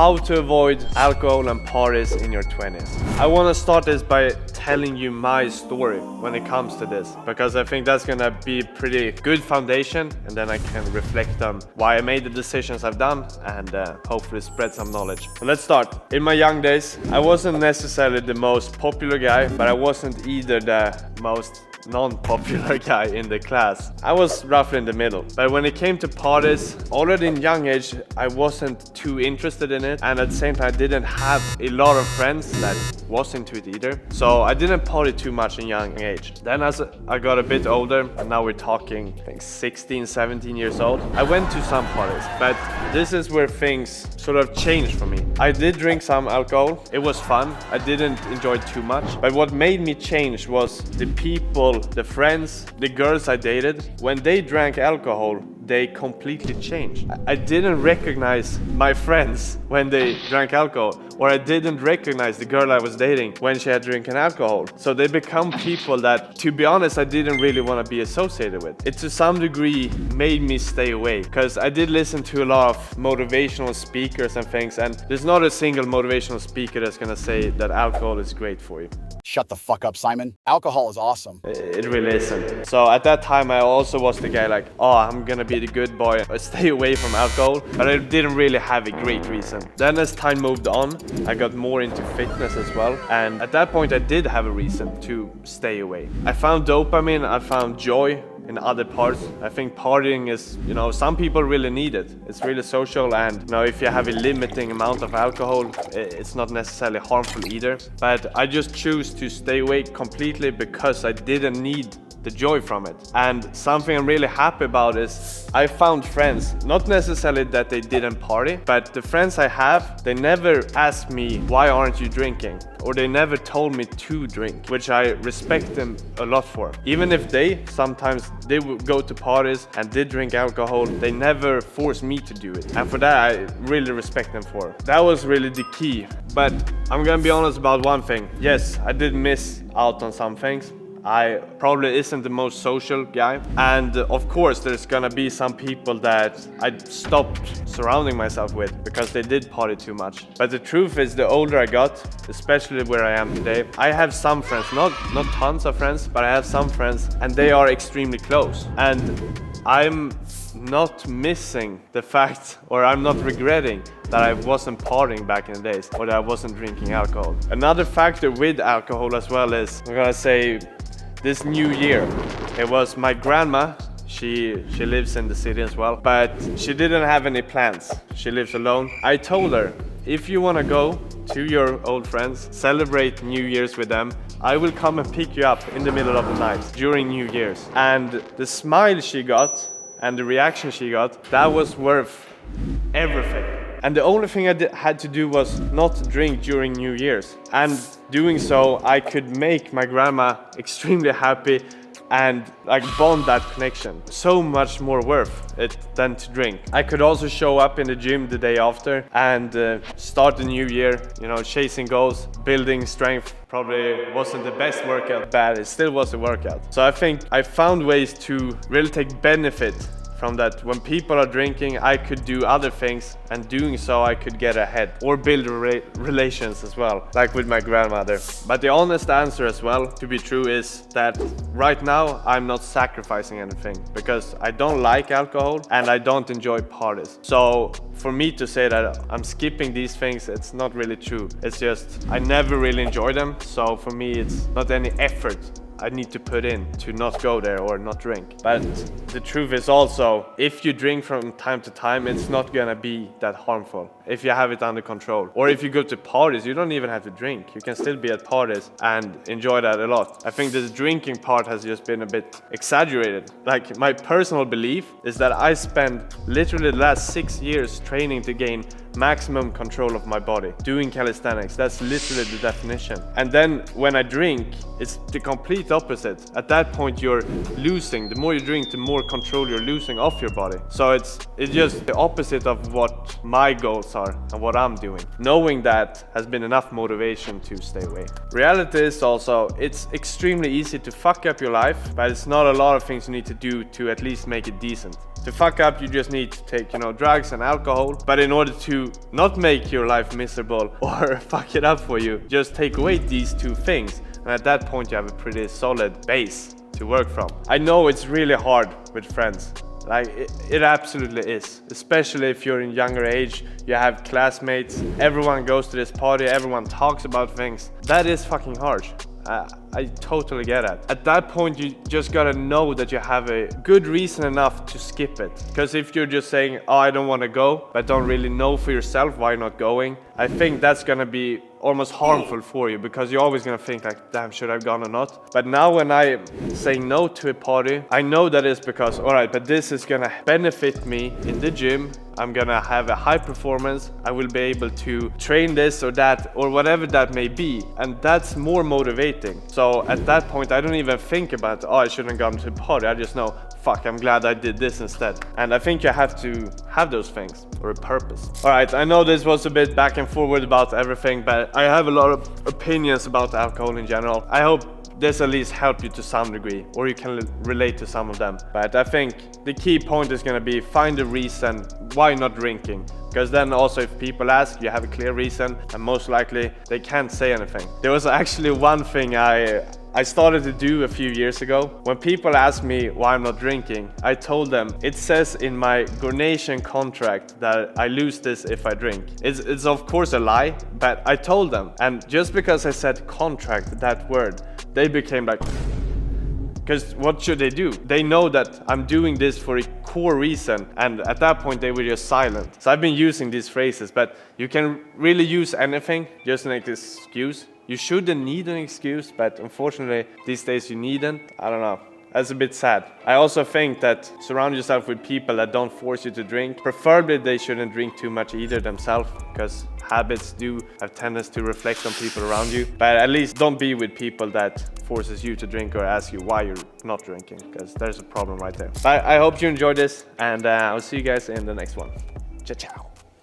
how to avoid alcohol and parties in your 20s. I want to start this by telling you my story when it comes to this, because I think that's gonna be a pretty good foundation, and then I can reflect on why I made the decisions I've done and hopefully spread some knowledge. So let's start. In my young days, I wasn't necessarily the most popular guy, but I wasn't either the most non-popular guy in the class. I was roughly in the middle. But when it came to parties, already in young age, I wasn't too interested in it, and at the same time I didn't have a lot of friends that was into it either. So I didn't party too much in young age. Then as I got a bit older, and now we're talking I think 16, 17 years old, I went to some parties, but this is where things sort of changed for me. I did drink some alcohol, it was fun, I didn't enjoy it too much, but what made me change was the people, the friends, the girls I dated. When they drank alcohol, they completely changed. I didn't recognize my friends when they drank alcohol, or I didn't recognize the girl I was dating when she had drinking alcohol. So they become people that, to be honest, I didn't really want to be associated with. It to some degree made me stay away, because I did listen to a lot of motivational speakers and things, and there's not a single motivational speaker that's gonna say that alcohol is great for you. Shut the fuck up, Simon. Alcohol is awesome. It really isn't. So at that time I also was the guy like, oh, I'm gonna be the good boy, I stay away from alcohol, but I didn't really have a great reason. Then as time moved on, I got more into fitness as well, and at that point I did have a reason to stay away. I found dopamine, I found joy in other parts. I think partying is, some people really need it. It's really social, and if you have a limiting amount of alcohol, it's not necessarily harmful either. But I just choose to stay away completely because I didn't need the joy from it. And something I'm really happy about is I found friends, not necessarily that they didn't party, but the friends I have, they never asked me, why aren't you drinking? Or they never told me to drink, which I respect them a lot for. Even if sometimes they would go to parties and did drink alcohol, they never forced me to do it. And for that, I really respect them for. That was really the key. But I'm gonna be honest about one thing. Yes, I did miss out on some things. I probably isn't the most social guy, and of course there's gonna be some people that I stopped surrounding myself with because they did party too much. But the truth is, the older I got, especially where I am today, I have some friends, not tons of friends, but I have some friends, and they are extremely close. And I'm not missing the fact, or I'm not regretting that I wasn't partying back in the days, or that I wasn't drinking alcohol. Another factor with alcohol as well is, I'm gonna say, this new year. It was my grandma. She lives in the city as well, but she didn't have any plans. She lives alone. I told her, if you want to go to your old friends, celebrate New Year's with them, I will come and pick you up in the middle of the night during New Year's. And the smile she got and the reaction she got, that was worth everything. And the only thing I had to do was not drink during New Year's. And doing so, I could make my grandma extremely happy and bond that connection. So much more worth it than to drink. I could also show up in the gym the day after and start the new year, chasing goals, building strength. Probably wasn't the best workout, but it still was a workout. So I think I found ways to really take benefit from that. When people are drinking, I could do other things, and doing so I could get ahead or build relations as well, like with my grandmother. But the honest answer as well, to be true, is that right now I'm not sacrificing anything, because I don't like alcohol and I don't enjoy parties. So for me to say that I'm skipping these things, it's not really true. It's just I never really enjoy them, so for me it's not any effort I need to put in to not go there or not drink. But the truth is also, if you drink from time to time, it's not gonna be that harmful if you have it under control. Or if you go to parties, you don't even have to drink. You can still be at parties and enjoy that a lot. I think the drinking part has just been a bit exaggerated. Like, my personal belief is that I spent literally the last 6 years training to gain maximum control of my body, doing calisthenics. That's literally the definition. And then when I drink, it's the complete opposite. At that point you're losing. The more you drink, the more control you're losing of your body. So it's just the opposite of what my goals are and what I'm doing. Knowing that has been enough motivation to stay away. Reality is also, it's extremely easy to fuck up your life, but it's not a lot of things you need to do to at least make it decent. To fuck up, you just need to take, drugs and alcohol. But in order to to not make your life miserable or fuck it up for you, just take away these two things. And at that point you have a pretty solid base to work from. I know it's really hard with friends. Like, it absolutely is. Especially if you're in younger age, you have classmates, everyone goes to this party, everyone talks about things. That is fucking harsh. I totally get it. At that point, you just gotta know that you have a good reason enough to skip it. Because if you're just saying, oh, I don't want to go, but don't really know for yourself why you're not going, I think that's gonna be almost harmful for you, because you're always gonna think like, damn, should I have gone or not? But now when I say no to a party, I know that it's because, all right, but this is gonna benefit me in the gym. I'm gonna have a high performance. I will be able to train this or that or whatever that may be. And that's more motivating. So at that point, I don't even think about, oh, I shouldn't have gone to a party. I just know, fuck, I'm glad I did this instead. And I think you have to have those things or a purpose. All right, I know this was a bit back and forward about everything, but I have a lot of opinions about alcohol in general. I hope this at least helped you to some degree, or you can relate to some of them. But I think the key point is gonna be find a reason why not drinking. Because then also if people ask, you have a clear reason, and most likely they can't say anything. There was actually one thing I started to do a few years ago. When people ask me why I'm not drinking, I told them, it says in my donation contract that I lose this if I drink. It's of course a lie, but I told them. And just because I said contract, that word, they became like, because what should they do? They know that I'm doing this for a core reason, and at that point they were just silent. So I've been using these phrases, but you can really use anything, just an excuse. You shouldn't need an excuse, but unfortunately these days you needn't. I don't know. That's a bit sad. I also think that surround yourself with people that don't force you to drink. Preferably they shouldn't drink too much either themselves, because habits do have tendency to reflect on people around you. But at least don't be with people that forces you to drink or ask you why you're not drinking, because there's a problem right there. But I hope you enjoyed this, and I'll see you guys in the next one. Ciao, ciao.